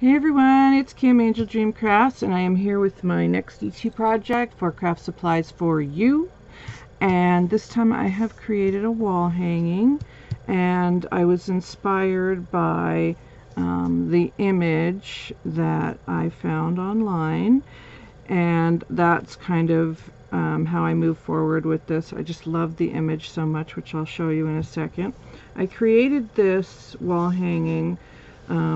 Hey everyone, it's Kim Angel Dream Crafts, and I am here with my next ET project for Craft Supplies for You. And this time I have created a wall hanging, and I was inspired by the image that I found online, and that's kind of how I move forward with this. I just love the image so much, which I'll show you in a second. I created this wall hanging.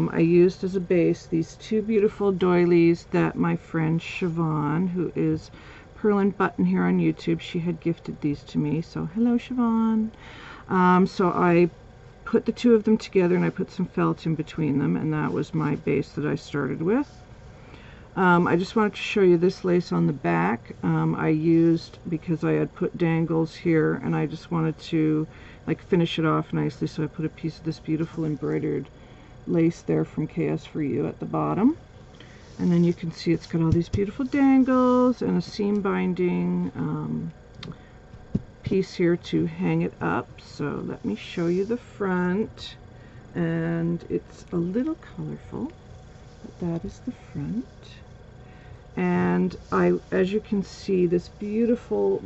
I used as a base these two beautiful doilies that my friend Siobhan, who is Pearl and Button here on YouTube, she had gifted these to me. So hello Siobhan. So I put the two of them together and I put some felt in between them, and that was my base that I started with. I just wanted to show you this lace on the back. I used, because I had put dangles here and I just wanted to like finish it off nicely, so I put a piece of this beautiful embroidered lace there from KS4U at the bottom, and then you can see it's got all these beautiful dangles and a seam binding piece here to hang it up. So let me show you the front, and it's a little colorful, but that is the front. And as you can see, this beautiful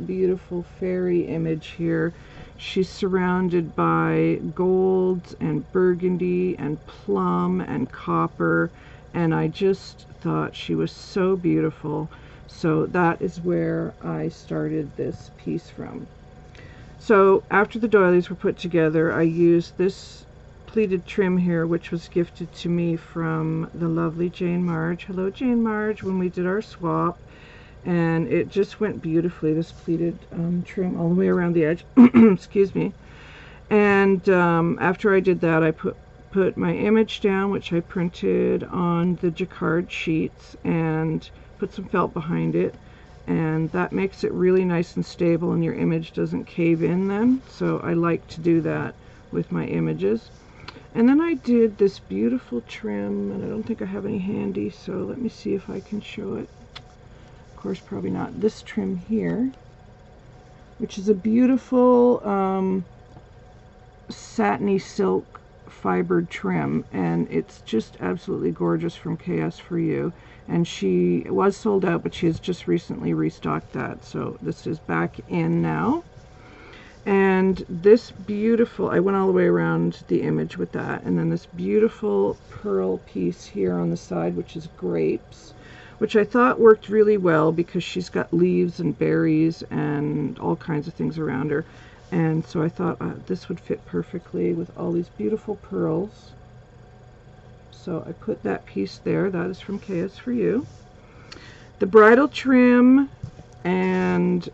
fairy image here. She's surrounded by gold and burgundy and plum and copper, and I just thought she was so beautiful. So that is where I started this piece from. So after the doilies were put together, I used this pleated trim here, which was gifted to me from the lovely Jane Marge. Hello Jane Marge, when we did our swap. And it just went beautifully, this pleated trim all the way around the edge. Excuse me. And after I did that, I put my image down, which I printed on the jacquard sheets, and put some felt behind it, and that makes it really nice and stable, and your image doesn't cave in then. So I like to do that with my images. And then I did this beautiful trim, and I don't think I have any handy, so let me see if I can show it. Of course, probably not. This trim here, which is a beautiful satiny silk fibered trim, and it's just absolutely gorgeous from KS4U. And she was sold out, but she has just recently restocked that, so this is back in now. And this beautiful, I went all the way around the image with that, and then this beautiful pearl piece here on the side, which is grapes, which I thought worked really well because she's got leaves and berries and all kinds of things around her. And so I thought this would fit perfectly with all these beautiful pearls. So I put that piece there. That is from KS4U. The bridal trim and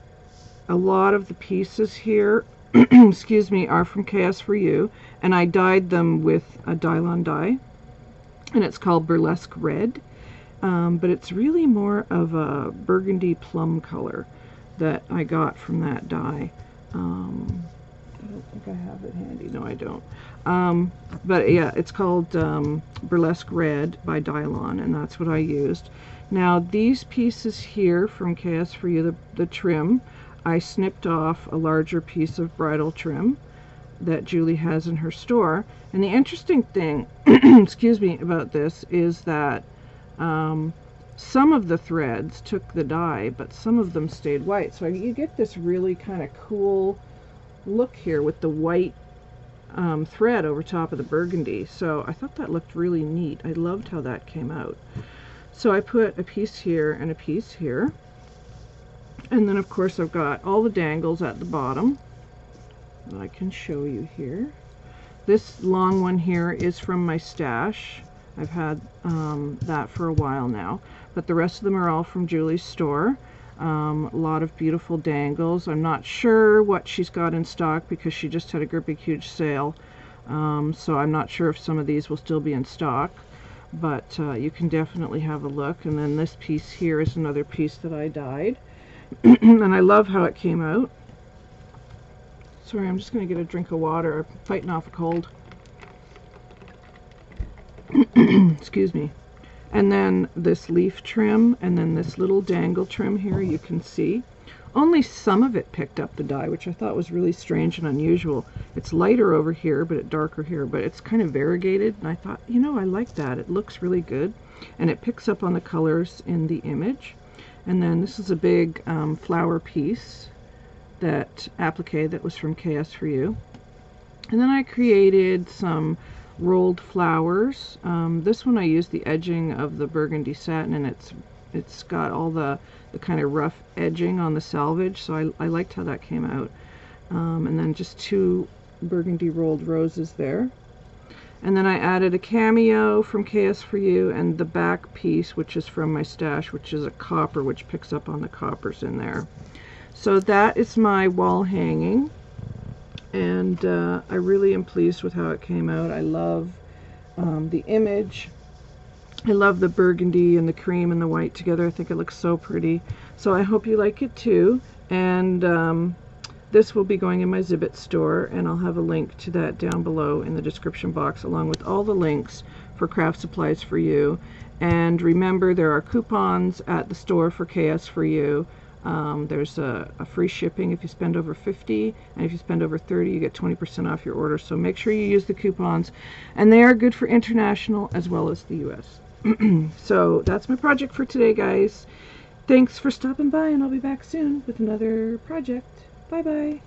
a lot of the pieces here excuse me, are from KS4U, and I dyed them with a Dylon dye, and it's called Burlesque Red. But it's really more of a burgundy plum color that I got from that dye. I don't think I have it handy. No, I don't. But yeah, it's called Burlesque Red by Dylon, and that's what I used. Now these pieces here from KS4U, the trim, I snipped off a larger piece of bridal trim that Julie has in her store. And the interesting thing excuse me, about this is that some of the threads took the dye, but some of them stayed white. So you get this really kind of cool look here with the white thread over top of the burgundy. So I thought that looked really neat. I loved how that came out. So I put a piece here and a piece here. And then of course I've got all the dangles at the bottom that I can show you here. This long one here is from my stash. I've had that for a while now, but the rest of them are all from Julie's store. A lot of beautiful dangles. I'm not sure what she's got in stock because she just had a big huge sale, so I'm not sure if some of these will still be in stock, but you can definitely have a look. And then this piece here is another piece that I dyed and I love how it came out. Sorry, I'm just going to get a drink of water. I'm fighting off a cold. Excuse me. And then this leaf trim, and then this little dangle trim here, you can see. only some of it picked up the dye, which I thought was really strange and unusual. It's lighter over here, but it's darker here, but it's kind of variegated, and I thought, you know, I like that. It looks really good, and it picks up on the colors in the image. And then this is a big flower piece, that applique that was from KS4U. And then I created some rolled flowers. This one I used the edging of the burgundy satin, and it's got all the kind of rough edging on the selvage, so I liked how that came out. And then just 2 burgundy rolled roses there. And then I added a cameo from KS4U and the back piece, which is from my stash, which is a copper, which picks up on the coppers in there. So that is my wall hanging, and I really am pleased with how it came out. I love the image. I love the burgundy and the cream and the white together. I think it looks so pretty. So I hope you like it too. And this will be going in my Zibbet store, and I'll have a link to that down below in the description box, along with all the links for Craft Supplies for You. And remember, there are coupons at the store for KS4U. There's a free shipping if you spend over $50, and if you spend over $30, you get 20% off your order. So make sure you use the coupons, and they are good for international as well as the US. So that's my project for today, guys. Thanks for stopping by, and I'll be back soon with another project. Bye bye.